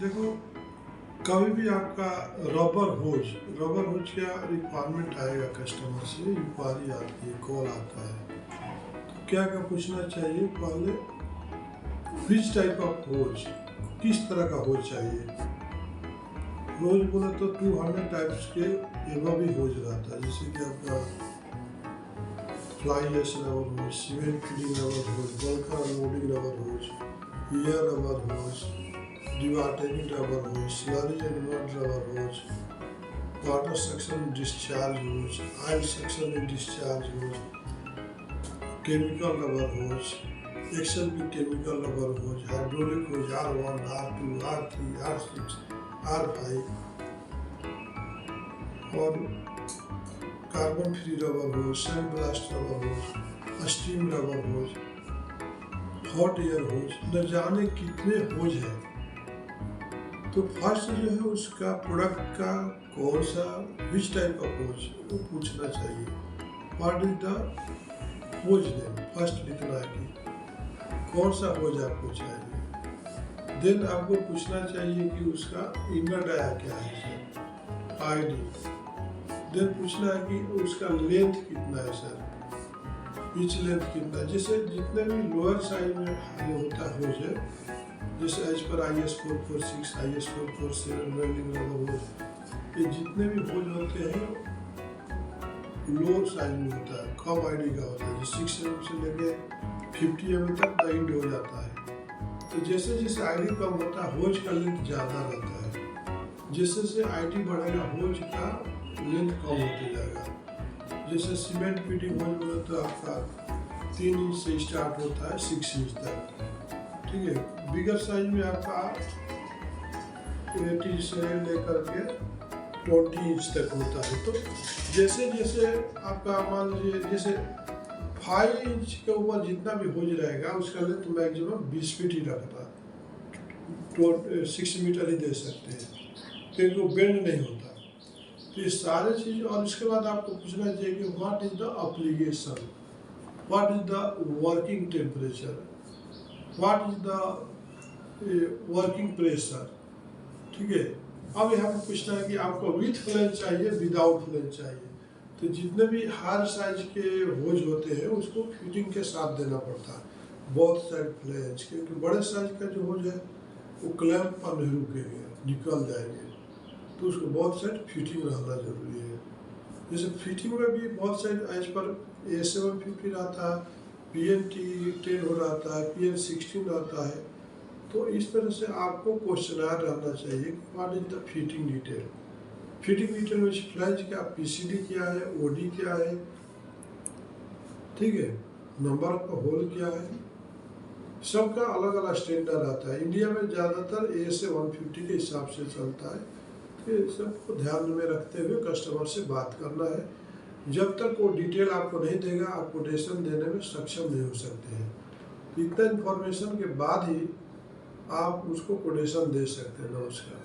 देखो, कभी भी आपका रबर होज का रिक्वायरमेंट आएगा, कस्टमर से इंक्वायरी आती है, कॉल आता है, तो क्या क्या पूछना चाहिए पहले, विच टाइप ऑफ होज, किस तरह का होज चाहिए। होज बोले तो 200 टाइप्स के एवं भी होज रहता है, जैसे कि आपका fly ash rubber hose, cement feeding rubber hose, bulker unloading rubber hose, air rubber hose, dewatering rubber hose, slurry and mud rubber hose, water suction discharge hose, oil suction and discharge hose, chemical rubber hose, XLP chemical rubber hose, hydraulic hose R1, R2, R3, R6, R5 और carbon free rubber hose, sand blast rubber hose, steam rubber hose, hot air hose, न जाने कितने होज है। तो first जो है उसका product का कौन सा विच टाइप का होज वो पूछना चाहिए। What is the whose name, first लिखना है कि कौन सा होज आपको चाहिए। देन आपको पूछना चाहिए कि उसका इनर डाया क्या है सर, ID। देन पूछना है कि उसका लेंथ कितना है सर, पिच लेंथ कितना है। जैसे जितने भी लोअर साइज में होता है होज है, जैसे as per IS 446, IS 447 welding rubber होज, ये जितने भी होज होते हैं लो साइज में होता है, कम ID का होता है, जो 6 mm से लेके 50 mm तक बाइंड हो जाता है। तो जैसे जैसे ID कम होता है होज का लेंथ ज़्यादा रहता है, जैसे जैसे ID बढ़ेगा होज का लेंथ कम होते जाएगा। जैसे सीमेंट फीडिंग होज बोले तो आपका 3 इंच से स्टार्ट होता है 6 इंच तक, ठीक है। बिगर साइज में आपका 80 से लेकर के 20 इंच तक होता है। तो जैसे जैसे आपका मान लीजिए जैसे 5 इंच के ऊपर जितना भी होज रहेगा उसका लेंथ मैक्सिमम 20 फीट ही रखता है, 6 मीटर ही दे सकते हैं, क्योंकि वो बेंड नहीं होता। तो ये सारे चीज़, और इसके बाद आपको पूछना चाहिए कि what is the application, what is the working temperature, what is the working pressure, ठीक है। अब यहाँ पर पूछना है कि आपको विथ फ्लेंज चाहिए विदाउट फ्लेंज चाहिए। तो जितने भी हर साइज के होज होते हैं उसको फिटिंग के साथ देना पड़ता है, बोथ साइड फ्लेंज, क्योंकि बड़े साइज का जो होज है वो क्लैंप पर नहीं रुकेंगे, निकल जाएंगे, तो उसको बहुत साइड फिटिंग रहना जरूरी है। जैसे फिटिंग में भी बहुत साइड एज पर A750 रहता है, PN10 हो रहता है, PN16 रहता है। तो इस तरह से आपको क्वेश्चनर रहना चाहिए कि what is the fitting detail. Fitting detail में फ्लैंज क्या, PCD क्या है, OD क्या है, ठीक है, नंबर ऑफ होल क्या है, सबका अलग अलग स्टैंडर्ड आता है। इंडिया में ज़्यादातर A से 150 के हिसाब से चलता है। ये सबको ध्यान में रखते हुए कस्टमर से बात करना है। जब तक वो डिटेल आपको नहीं देगा आप कोटेशन देने में सक्षम नहीं हो सकते हैं। इतना इन्फॉर्मेशन के बाद ही आप उसको कोटेशन दे सकते हैं। नमस्कार।